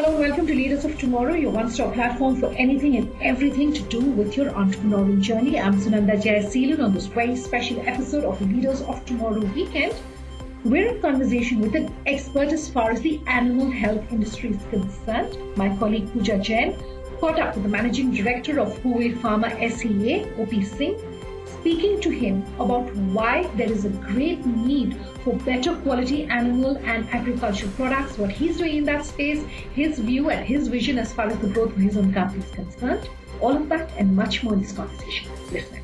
Hello, welcome to Leaders of Tomorrow, your one-stop platform for anything and everything to do with your entrepreneurial journey. I'm Sunanda Jayaseelan on this very special episode of Leaders of Tomorrow Weekend. We're in conversation with an expert as far as the animal health industry is concerned. My colleague Pooja Jain caught up with the Managing Director of Huvepharma SEA, OP Singh, speaking to him about why there is a great need for better quality animal and agricultural products, what he's doing in that space, his view and his vision as far as the growth of his own company is concerned. All of that and much more in this conversation. Listen.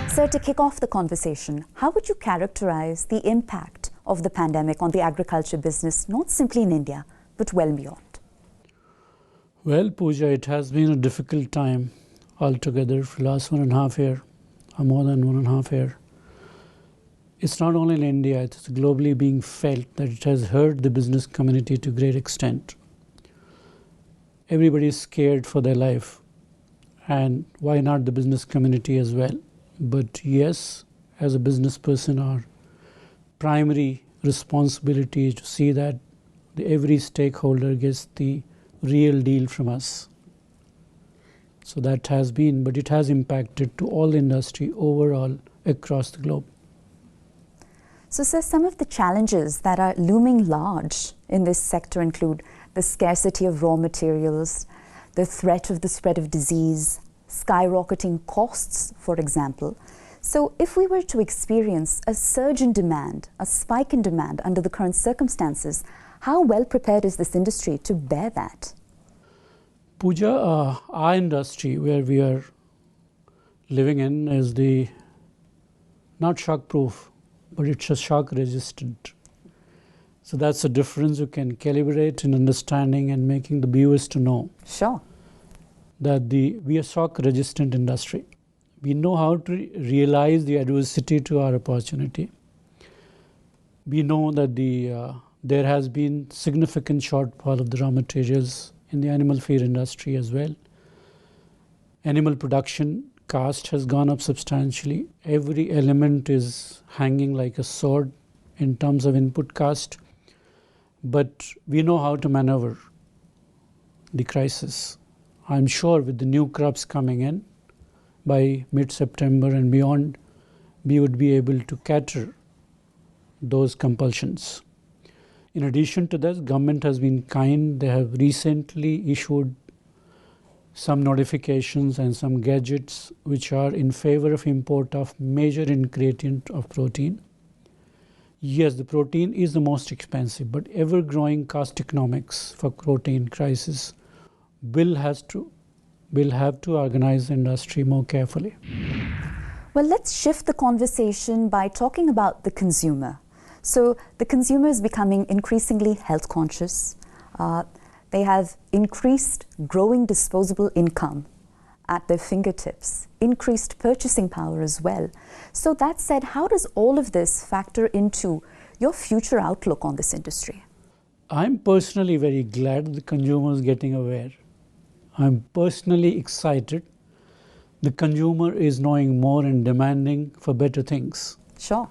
So to kick off the conversation, how would you characterize the impact of the pandemic on the agriculture business, not simply in India, but well beyond? Well, Pooja, it has been a difficult time altogether for the last 1.5 years, or more than 1.5 years. It's not only in India, it's globally being felt that it has hurt the business community to a great extent. Everybody is scared for their life, and why not the business community as well? But yes, as a business person, our primary responsibility is to see that every stakeholder gets the real deal from us. So that has been, but it has impacted to all the industry overall across the globe. So, sir, some of the challenges that are looming large in this sector include the scarcity of raw materials, the threat of the spread of disease, skyrocketing costs, for example. So if we were to experience a surge in demand, a spike in demand under the current circumstances, how well prepared is this industry to bear that? Pooja, our industry where we are living in is not shock proof, but it's a shock resistant. So that's the difference you can calibrate in understanding and making the viewers to know. Sure. That we are shock resistant industry. We know how to realize the adversity to our opportunity. We know that there has been significant shortfall of the raw materials in the animal feed industry as well. Animal production cost has gone up substantially. Every element is hanging like a sword in terms of input cost. But we know how to maneuver the crisis. I'm sure with the new crops coming in by mid-September and beyond, we would be able to cater those compulsions. In addition to this, government has been kind. They have recently issued some notifications and some gadgets which are in favor of import of major ingredient of protein. Yes, the protein is the most expensive, but ever-growing cost economics for protein crisis will have to organize the industry more carefully. Well, let's shift the conversation by talking about the consumer. So the consumer is becoming increasingly health conscious. They have increased growing disposable income at their fingertips, increased purchasing power as well. So that said, how does all of this factor into your future outlook on this industry? I'm personally very glad the consumer is getting aware. I'm personally excited. The consumer is knowing more and demanding for better things. Sure.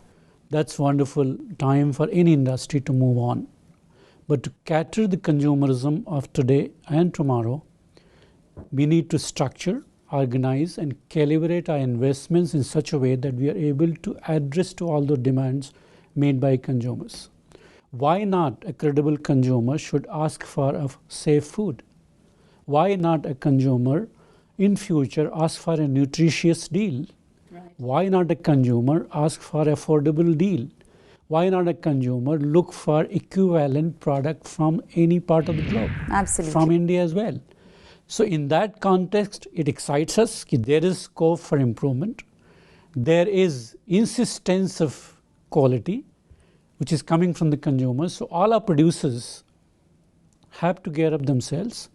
That's wonderful time for any industry to move on. But to cater the consumerism of today and tomorrow, we need to structure, organize and calibrate our investments in such a way that we are able to address to all the demands made by consumers. Why not a credible consumer should ask for a safe food? Why not a consumer in future ask for a nutritious deal? Right. Why not a consumer ask for affordable deal? Why not a consumer look for equivalent product from any part of the globe? Absolutely. From India as well. So in that context, it excites us that there is scope for improvement. There is insistence of quality, which is coming from the consumers. So all our producers have to gear up themselves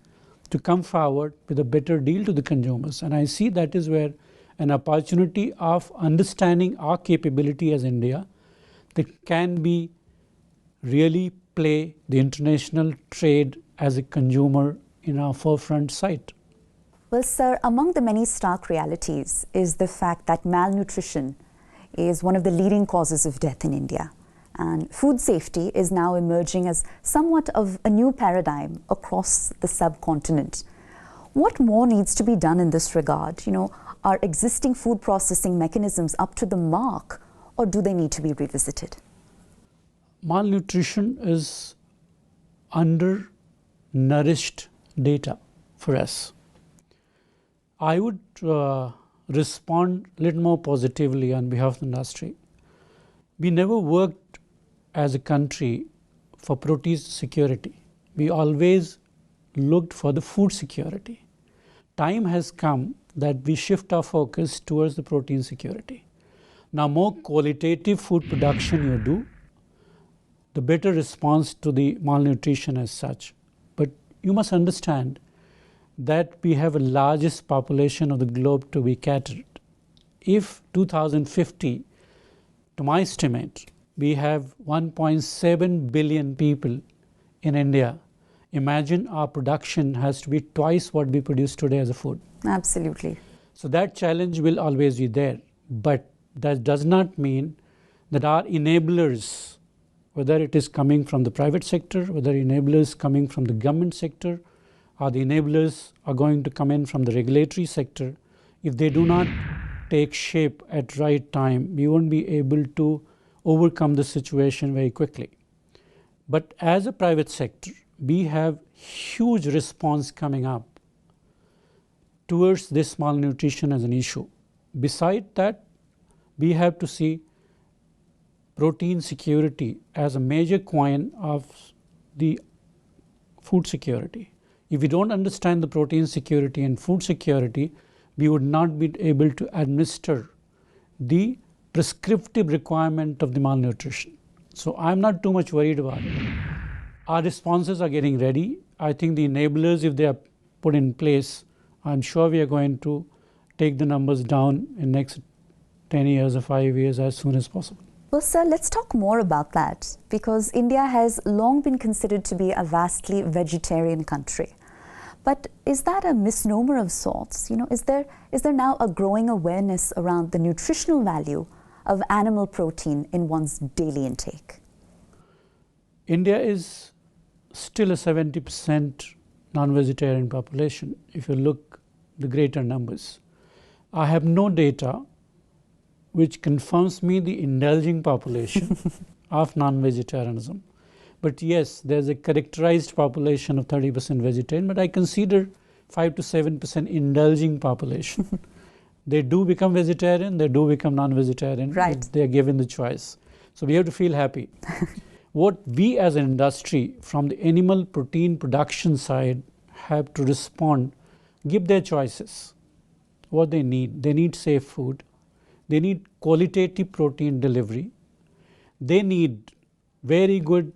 to come forward with a better deal to the consumers. And I see that is where an opportunity of understanding our capability as India that can be really play the international trade as a consumer in our forefront sight. Well, sir, among the many stark realities is the fact that malnutrition is one of the leading causes of death in India. And food safety is now emerging as somewhat of a new paradigm across the subcontinent. What more needs to be done in this regard? Are existing food processing mechanisms up to the mark, or do they need to be revisited? Malnutrition is undernourished data for us. I would respond a little more positively on behalf of the industry. We never worked as a country for protein security. We always looked for the food security. Time has come that we shift our focus towards the protein security. Now, more qualitative food production you do, the better response to the malnutrition as such. But you must understand that we have the largest population of the globe to be catered. If 2050, to my estimate, we have 1.7 billion people in India, imagine our production has to be twice what we produce today as a food. Absolutely. So that challenge will always be there. But that does not mean that our enablers, whether it is coming from the private sector, whether enablers coming from the government sector, or the enablers are going to come in from the regulatory sector, if they do not take shape at right time, we won't be able to overcome the situation very quickly. But as a private sector, we have huge response coming up towards this malnutrition as an issue. Besides that, we have to see protein security as a major coin of the food security. If we don't understand the protein security and food security, we would not be able to administer the prescriptive requirement of the malnutrition. So I'm not too much worried about it. Our responses are getting ready. I think the enablers, if they are put in place, I'm sure we are going to take the numbers down in next 10 years or 5 years as soon as possible. Well, sir, let's talk more about that, because India has long been considered to be a vastly vegetarian country. But is that a misnomer of sorts? Is there now a growing awareness around the nutritional value of animal protein in one's daily intake? India is still a 70% non-vegetarian population, if you look the greater numbers. I have no data which confirms me the indulging population of non-vegetarianism. But yes, there's a characterized population of 30% vegetarian, but I consider 5 to 7% indulging population. They do become vegetarian, they do become non-vegetarian. Right. They are given the choice. So we have to feel happy. What we as an industry from the animal protein production side have to respond, give their choices, what they need. They need safe food. They need qualitative protein delivery. They need very good,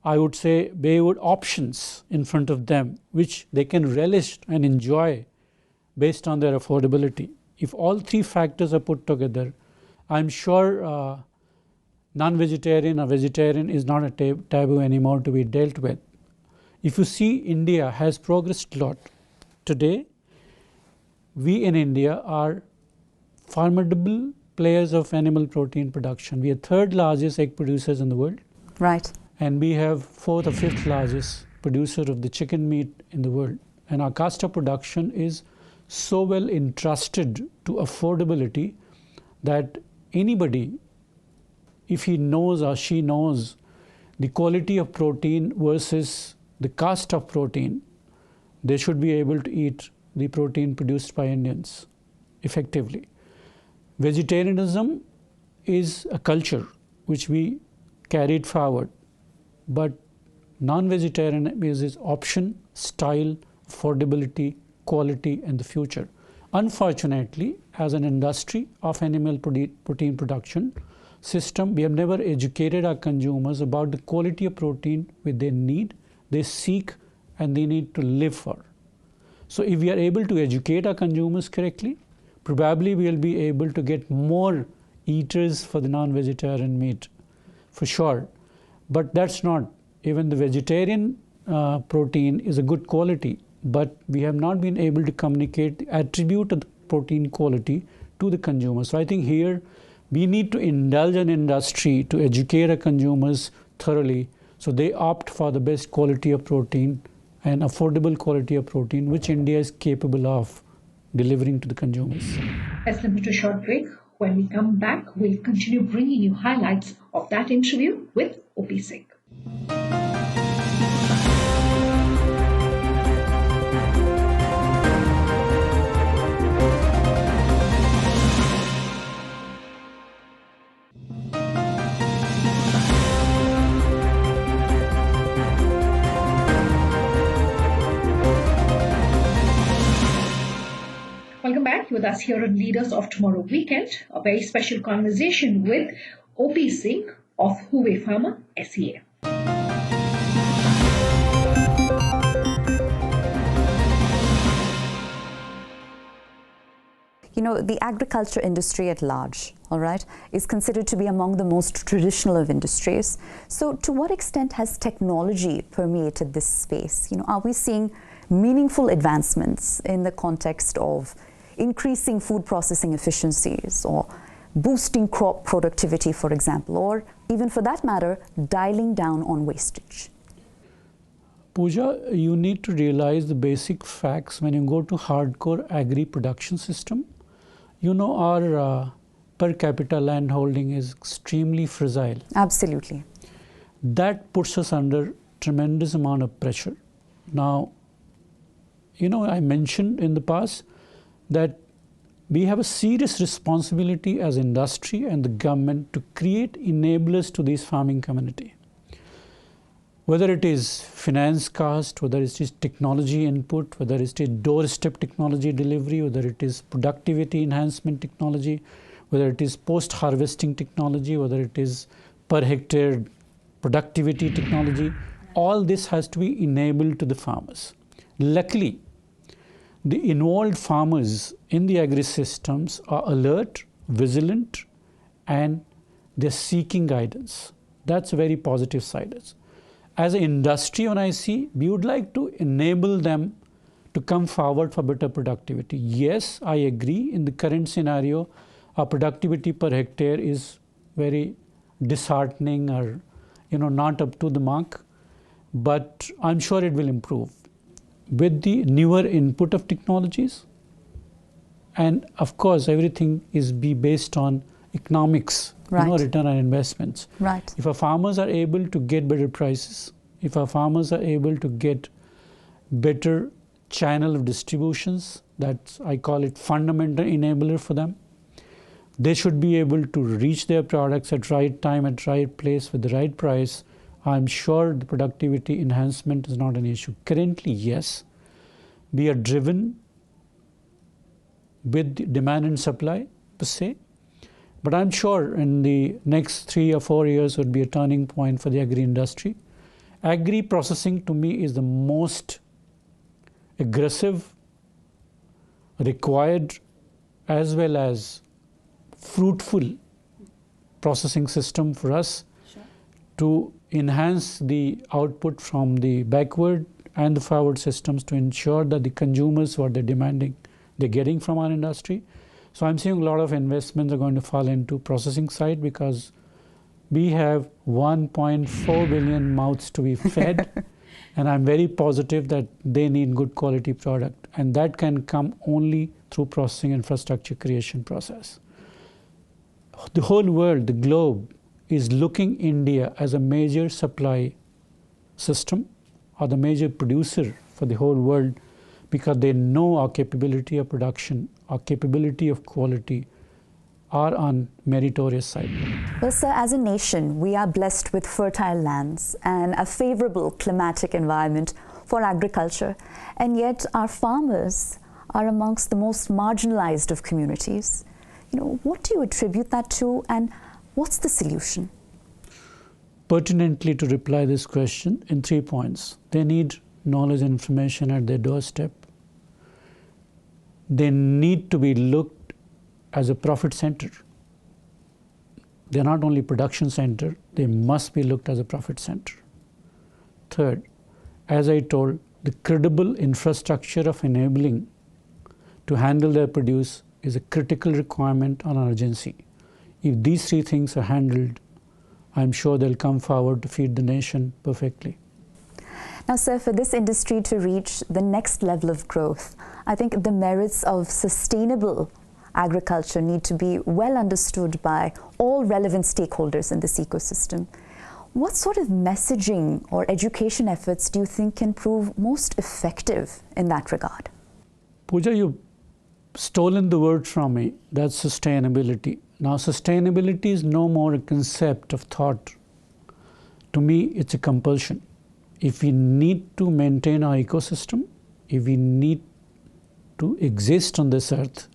I would say, very good options in front of them, which they can relish and enjoy based on their affordability. If all three factors are put together, I'm sure non-vegetarian or vegetarian is not a taboo anymore to be dealt with. If you see, India has progressed a lot. Today, we in India are formidable players of animal protein production. We are third largest egg producers in the world. Right. And we have fourth or fifth largest producer of the chicken meat in the world. And our cost of production is so well entrusted to affordability that anybody, if he knows or she knows the quality of protein versus the cost of protein, they should be able to eat the protein produced by Indians effectively. Vegetarianism is a culture which we carried forward, but non-vegetarian is its option, style, affordability, quality, and the future. Unfortunately, as an industry of animal protein production system, we have never educated our consumers about the quality of protein which they need, they seek, and they need to live for. So if we are able to educate our consumers correctly, probably we will be able to get more eaters for the non-vegetarian meat, for sure. But that's not. Even the vegetarian protein is a good quality, but we have not been able to communicate the attribute of the protein quality to the consumer. So I think here we need to indulge an industry to educate our consumers thoroughly so they opt for the best quality of protein and affordable quality of protein, which India is capable of delivering to the consumers. Let's limit to a short break. When we come back, we'll continue bringing you highlights of that interview with O.P. Singh. Welcome back. With us here on Leaders of Tomorrow Weekend, a very special conversation with O.P. Singh of Huvepharma SEA. You know, the agriculture industry at large, all right, is considered to be among the most traditional of industries. So to what extent has technology permeated this space? You know, are we seeing meaningful advancements in the context of increasing food processing efficiencies or boosting crop productivity, for example, or even for that matter, dialing down on wastage? Pooja, you need to realize the basic facts when you go to hardcore agri-production system. You know, our per capita land holding is extremely fragile. Absolutely. That puts us under tremendous amount of pressure. Now, you know, I mentioned in the past that we have a serious responsibility as industry and the government to create enablers to this farming community. Whether it is finance cost, whether it is technology input, whether it is doorstep technology delivery, whether it is productivity enhancement technology, whether it is post-harvesting technology, whether it is per hectare productivity technology, all this has to be enabled to the farmers. Luckily, the involved farmers in the agri-systems are alert, vigilant, and they're seeking guidance. That's a very positive side. As an industry, when I see, we would like to enable them to come forward for better productivity. Yes, I agree. In the current scenario, our productivity per hectare is very disheartening or, you know, not up to the mark. But I'm sure it will improve with the newer input of technologies. And of course, everything is based on economics, right. You know, return on investments. Right. If our farmers are able to get better prices, if our farmers are able to get better channel of distributions, that's, I call it fundamental enabler for them. They should be able to reach their products at right time, at right place, with the right price. I'm sure the productivity enhancement is not an issue. Currently, yes, we are driven with demand and supply per se, but I'm sure in the next 3 or 4 years would be a turning point for the agri-industry. Agri-processing to me is the most aggressive, required, as well as fruitful processing system for us to enhance the output from the backward and the forward systems to ensure that the consumers, what they're demanding, they're getting from our industry. So I'm seeing a lot of investments are going to fall into processing side because we have 1.4 billion mouths to be fed and I'm very positive that they need good quality product, and that can come only through processing infrastructure creation process. The whole world, the globe, is looking India as a major supply system or the major producer for the whole world because they know our capability of production, our capability of quality are on meritorious side. Well, sir, as a nation, we are blessed with fertile lands and a favorable climatic environment for agriculture, and yet our farmers are amongst the most marginalized of communities. You know, what do you attribute that to, and what's the solution? Pertinently to reply this question in 3 points. They need knowledge and information at their doorstep. They need to be looked as a profit center. They're not only production center, they must be looked as a profit center. Third, as I told, the credible infrastructure of enabling to handle their produce is a critical requirement on urgency. If these three things are handled, I'm sure they'll come forward to feed the nation perfectly. Now, sir, for this industry to reach the next level of growth, I think the merits of sustainable agriculture need to be well understood by all relevant stakeholders in this ecosystem. What sort of messaging or education efforts do you think can prove most effective in that regard? Pooja, you've stolen the word from me. That's sustainability. Now, sustainability is no more a concept of thought. To me, it's a compulsion. If we need to maintain our ecosystem, if we need to exist on this earth,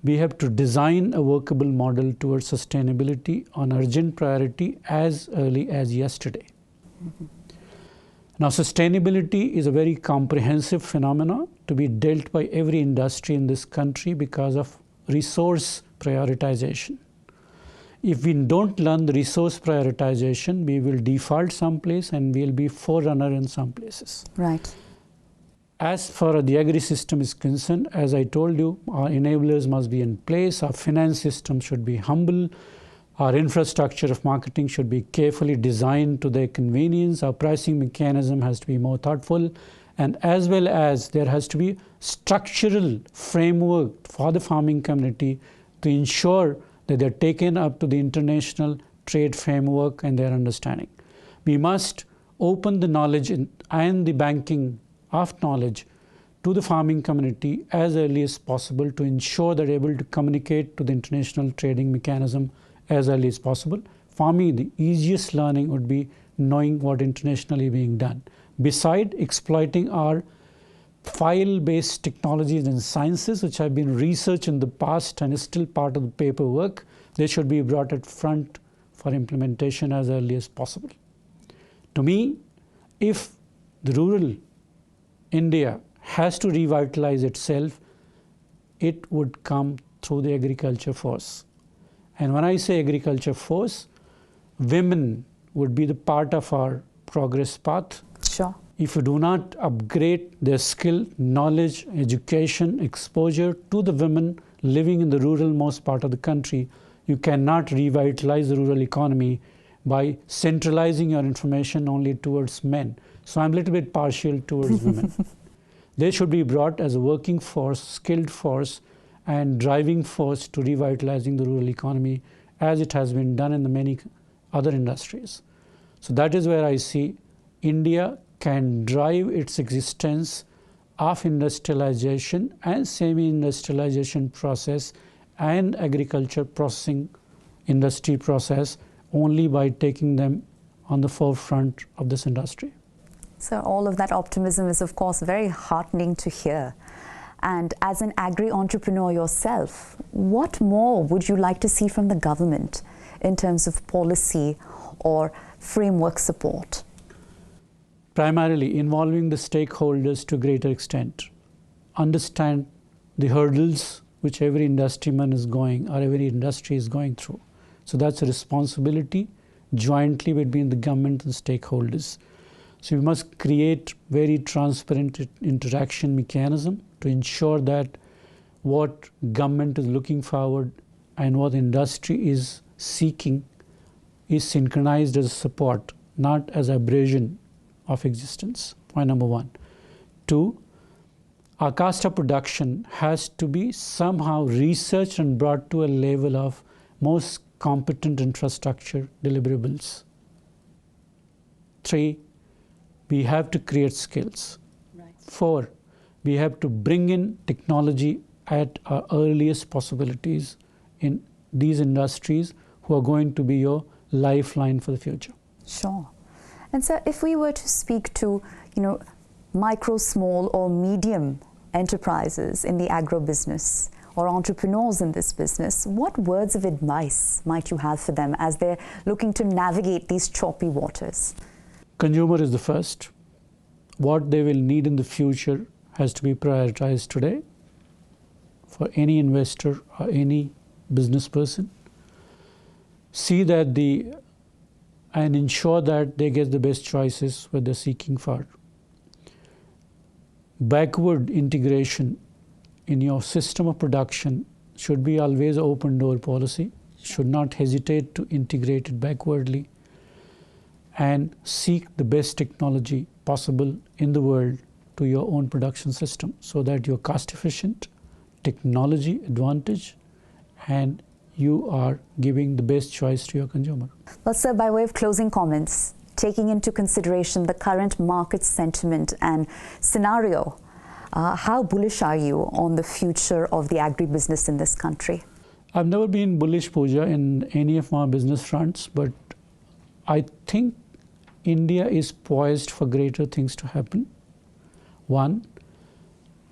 we have to design a workable model towards sustainability on urgent priority as early as yesterday. Now, sustainability is a very comprehensive phenomenon to be dealt by every industry in this country because of resource prioritization. If we don't learn the resource prioritization, we will default someplace and we'll be forerunner in some places. Right. As far as the agri-system is concerned, as I told you, our enablers must be in place, our finance system should be humble, our infrastructure of marketing should be carefully designed to their convenience, our pricing mechanism has to be more thoughtful, and as well as there has to be structural framework for the farming community to ensure that they're taken up to the international trade framework and their understanding. We must open the knowledge and the banking of knowledge to the farming community as early as possible to ensure they're able to communicate to the international trading mechanism as early as possible. For me, the easiest learning would be knowing what internationally being done. Beside exploiting our file-based technologies and sciences, which have been researched in the past and is still part of the paperwork, they should be brought at front for implementation as early as possible. To me, if the rural India has to revitalize itself, it would come through the agriculture force. And when I say agriculture force, women would be the part of our progress path. Sure. If you do not upgrade their skill, knowledge, education, exposure to the women living in the rural-most part of the country, you cannot revitalize the rural economy by centralizing your information only towards men. So I'm a little bit partial towards women. They should be brought as a working force, skilled force, and driving force to revitalizing the rural economy as it has been done in the many other industries. So that is where I see India can drive its existence of industrialization and semi-industrialization process and agriculture processing industry process only by taking them on the forefront of this industry. So all of that optimism is, of course, very heartening to hear. And as an agri-entrepreneur yourself, what more would you like to see from the government in terms of policy or framework support? Primarily involving the stakeholders to a greater extent. Understand the hurdles which every industryman is going or every industry is going through. So that's a responsibility jointly between the government and stakeholders. So we must create very transparent interaction mechanism to ensure that what government is looking forward and what industry is seeking is synchronized as support, not as abrasion of existence. Point number one. Two, our cost of production has to be somehow researched and brought to a level of most competent infrastructure deliverables. Three, we have to create skills. Right. Four, we have to bring in technology at our earliest possibilities in these industries who are going to be your lifeline for the future. Sure. And so if we were to speak to, micro, small or medium enterprises in the agro-business or entrepreneurs in this business, what words of advice might you have for them as they're looking to navigate these choppy waters? Consumer is the first. what they will need in the future has to be prioritized today for any investor or any business person. See that and ensure that they get the best choices what they're seeking for. Backward integration in your system of production should be always an open door policy. Should not hesitate to integrate it backwardly and seek the best technology possible in the world to your own production system so that you're cost efficient, technology advantage, and you are giving the best choice to your consumer. Well, sir, by way of closing comments, taking into consideration the current market sentiment and scenario, how bullish are you on the future of the agribusiness in this country? I've never been bullish, Pooja, in any of my business fronts, but I think India is poised for greater things to happen. One,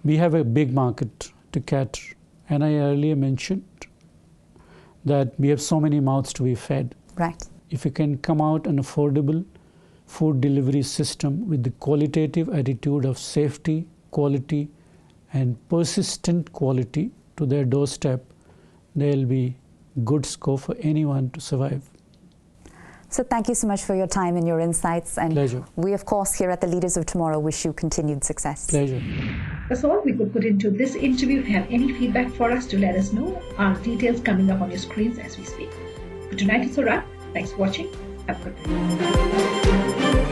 we have a big market to cater, and I earlier mentioned that we have so many mouths to be fed. Right. If you can come out an affordable food delivery system with the qualitative attitude of safety, quality, and persistent quality to their doorstep, there will be good scope for anyone to survive. So thank you so much for your time and your insights. And pleasure. We, of course, here at the Leaders of Tomorrow wish you continued success. Pleasure. That's all we could put into this interview. If you have any feedback for us, to let us know. Our details coming up on your screens as we speak. For tonight, it's a wrap. Thanks for watching. Have a good night.